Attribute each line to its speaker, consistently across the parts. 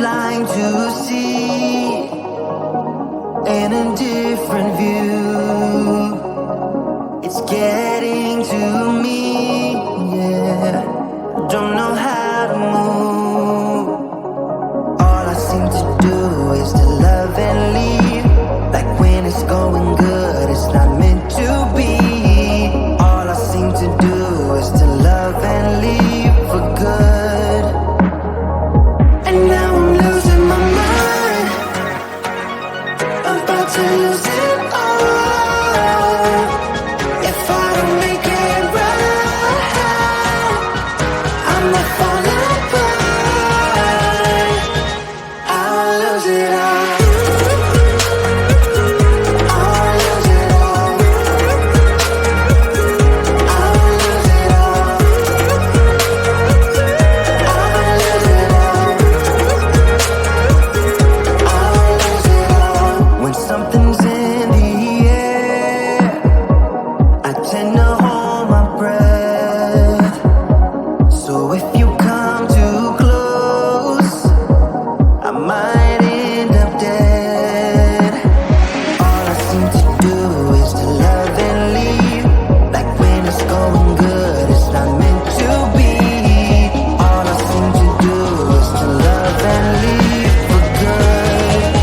Speaker 1: blind to see an indifferent view. It's getting to me, yeah. Don't know how to move. All I seem to do is to love and leave. Like when it's going good, it's not meant to be. All I seem to do is to love and leave for good. And now I'm losing my mind, about to lose it all. If I don't make it right, I'ma fall apart. I'll lose it all. I'll lose it all. I'll lose it all. I'll lose it all. I'll lose it all. When something's in the air, I tend to hold my breath. So if you come too close, I might end up dead. All I seem to do is to love and leave. Like when it's going good, it's not meant to be. All I seem to do is to love and leave for good.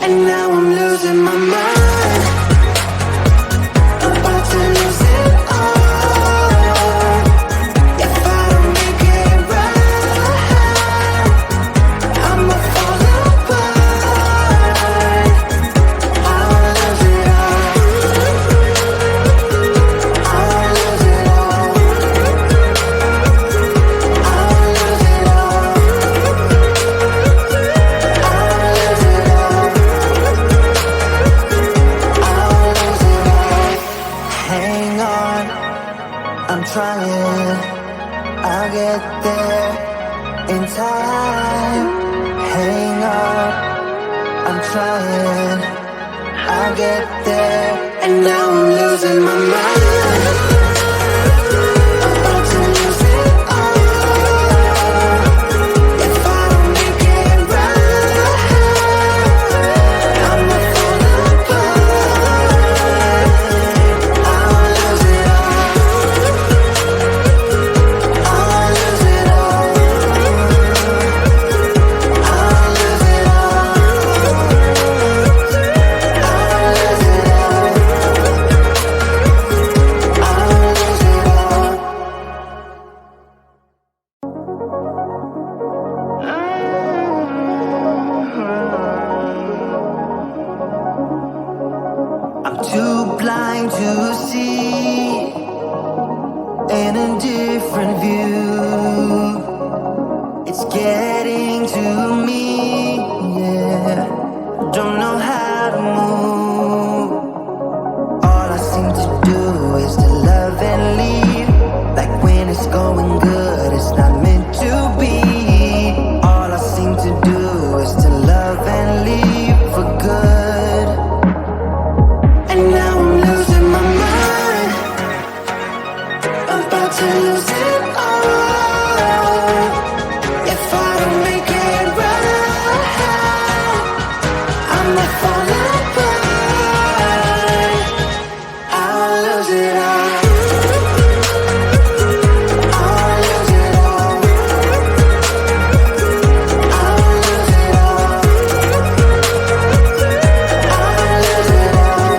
Speaker 1: And now I'm losing my mind, about to lose it all. If I don't make it right, I'ma fall apart. I'll lose it all. I'll lose it all. I'll lose it all. I'll lose it all. I'll lose it all. Hang on, I'm trying. I'll get there in time. Hang on, I'm trying. I'll get there. And now I'm losing my mind, about to lose it all. If I don't make it right, I'ma fall apart. I'll lose it all. I'll lose it all. I'll lose it all. I'll lose it all. I'll lose it all. I'm too blind to see an indifferent view. It's getting to me, yeah. Don't know how to move. All I seem to do is to love and leave. Like when it's going good, it's not meant to be. All I seem to do is to love and leave for good. And now I'm losing my mind, about to lose it all. If I don't make it right, I'ma fall apart. I'll lose it all. I'll lose it all. I'll lose it all. I'll lose it all.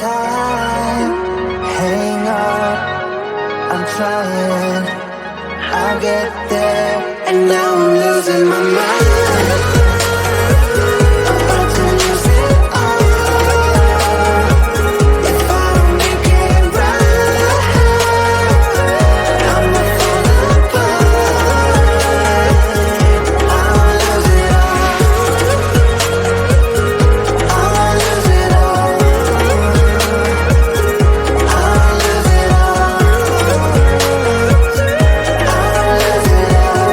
Speaker 1: time. Hang on, I'm trying. I'll get there. And now I'm losing my mind. About to lose it all. If I don't make it right, I'ma fall apart. I'll lose it all. I'll lose it all. I'll lose it all. I'll lose it all.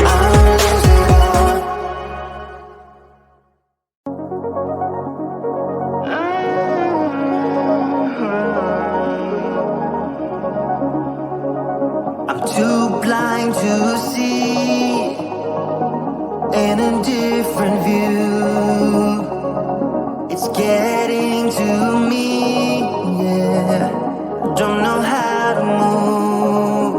Speaker 1: I'll lose it all. I'm too blind to see in a different view. It's getting to me, yeah. Don't know how to move.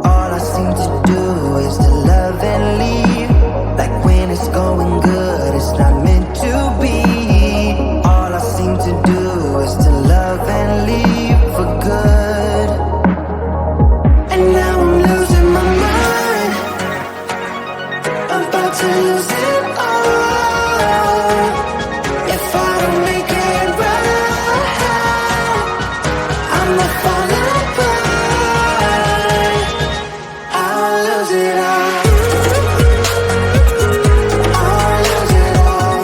Speaker 1: All I seem to do is to love and leave. Like when it's going good, it's not meant to be. All I seem to do is to love and leave for good. And now I'm losing my mind. About to lose it all. If I don't make it right, I'ma fall apart. I'll lose it all. I'll lose it all.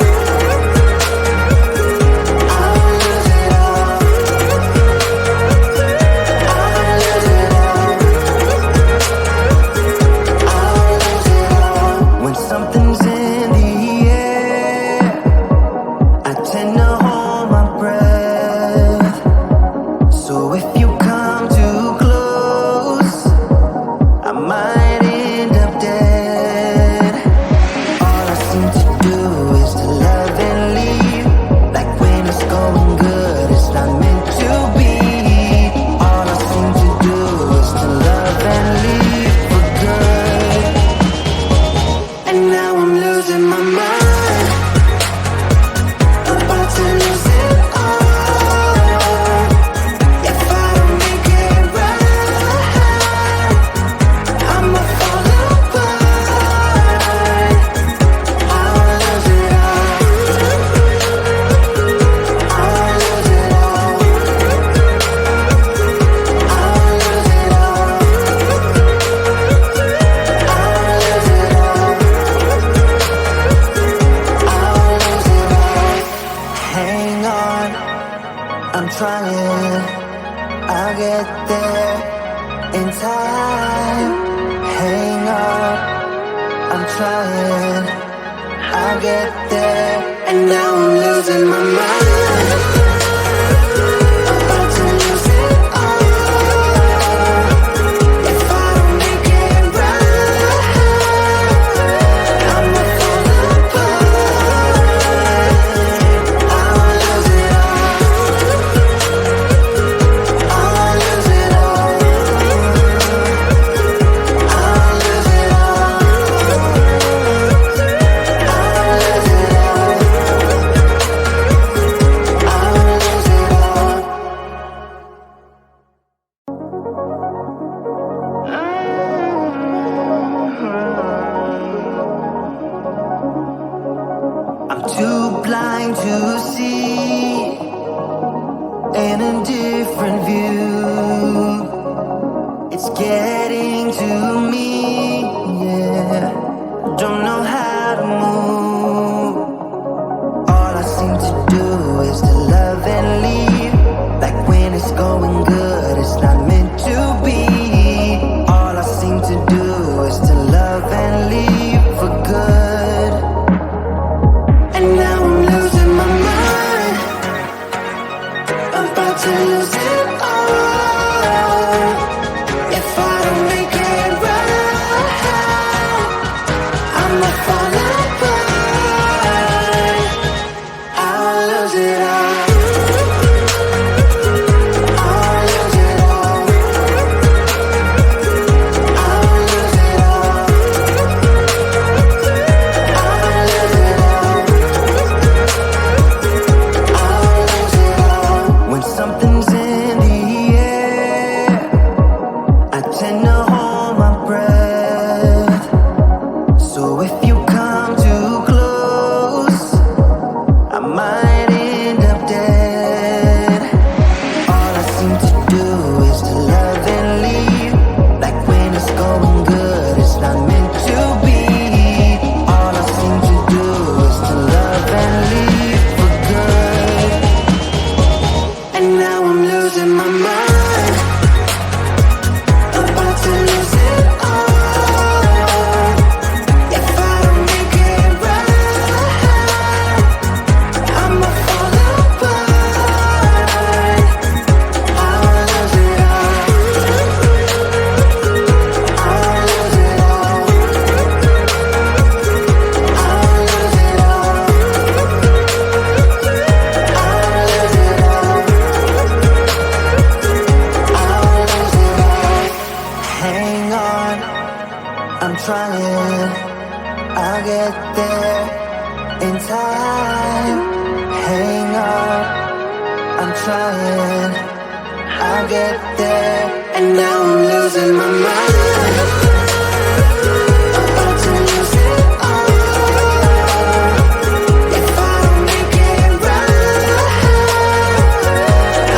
Speaker 1: I'll lose it all. I'll lose it all. I'll lose it all. When something's in the air, I tend to hold my breath. So if you come too close, I might end up dead. All I seem to do is to love and leave. Like when it's going good, it's not meant to be. All I seem to do is to love and leave for good. And now I'm losing my mind. About to lose it all. If I don't make it right, I'ma fall apart. I'll lose it all. I'll lose it all. I'll lose it all. I'll lose it all. I'll lose it all. Hang on, I'm trying. I'll get there in time. Hang on, I'm trying. I'll get there. And now I'm losing my mind. About to lose it all. If I don't make it right, I'ma fall apart. I'll lose it all. I'll lose it all. I'll lose it all. I'll lose it all. I'll lose it all. I'm too blind to see in a different view. It's getting to me, yeah. Don't know how to move. All I seem to do is to love and leave. Like when it's going good, it's not meant to be. All I seem to do is to love and leave for good. And now I'm losing my mind. About to lose it all. If I don't make it right, I'ma fall apart. I'll lose it all. I'll lose it all. I'll lose it all. I'll lose it all. trying, I'll get there. And now I'm losing my mind, about to lose it all. If I don't make it right,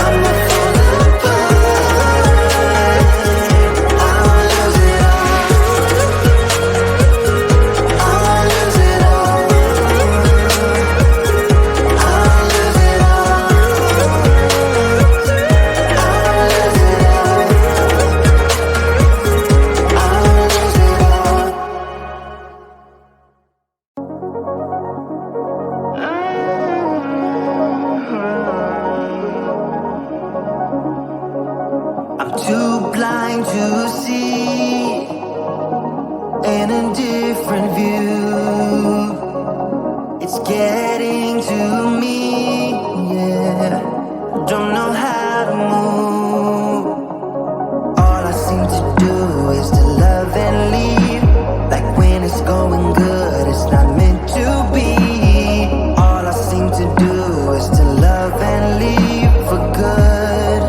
Speaker 1: I'ma fall apart. I'll lose it all, I'll lose it all, I'll lose it all, I'll lose it all, I'll lose it all. I'm too blind to see an indifferent view. It's getting to me, yeah. Don't know how to move. All I seem to do is to love and leave. Like when it's going good, it's not meant to be. All I seem to do is to love and leave for good.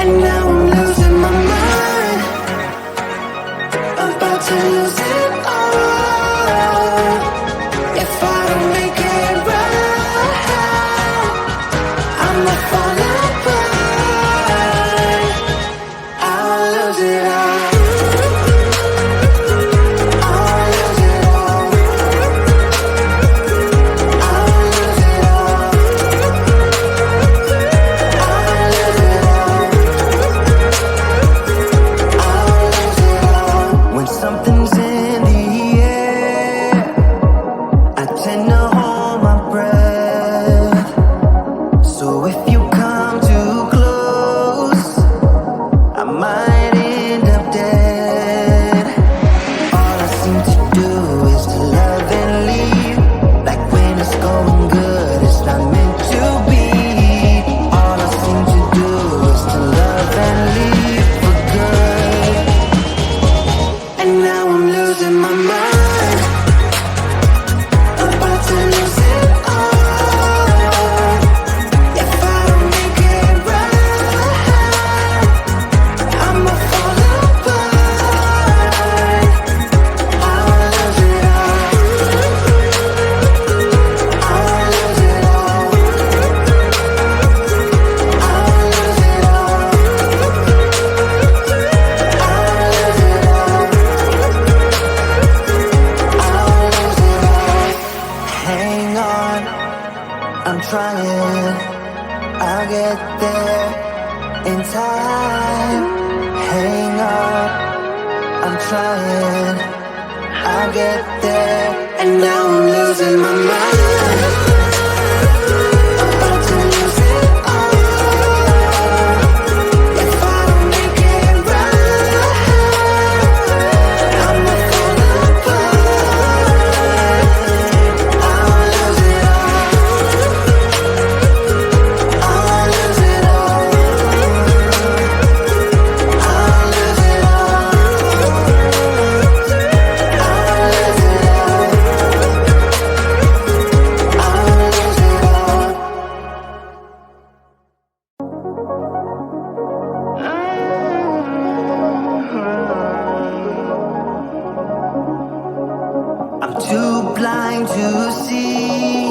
Speaker 1: And now I'm losing my mind, about to lose it all. If I don't make it right, I'ma fall apart. I'll lose it all, I'll lose it all, I'll lose it all, I'll lose it all, I'll lose it all. When something's in the air, I tend to hold my breath. So if you come too close, I might end up dead. All I seem to do is to love and leave. Like when it's going good, it's not meant to be. All I seem to do is to love and leave for good. And now I'm losing my mind, about to lose it all. If I don't make it right, I'ma fall apart. I'll lose it all, I'll lose it all, I'll lose it all, I'll lose it all, I'll lose it all. Hang on, I'm trying, I'll get there in time. Hang on, I'm trying, I'll get there. And now I'm losing my mind, about to lose it all. If I don't make it right, I'ma fall apart. I'll lose it all, I'll lose it all, I'll lose it all, I'll lose it all, I'll lose it all. I'm too blind to see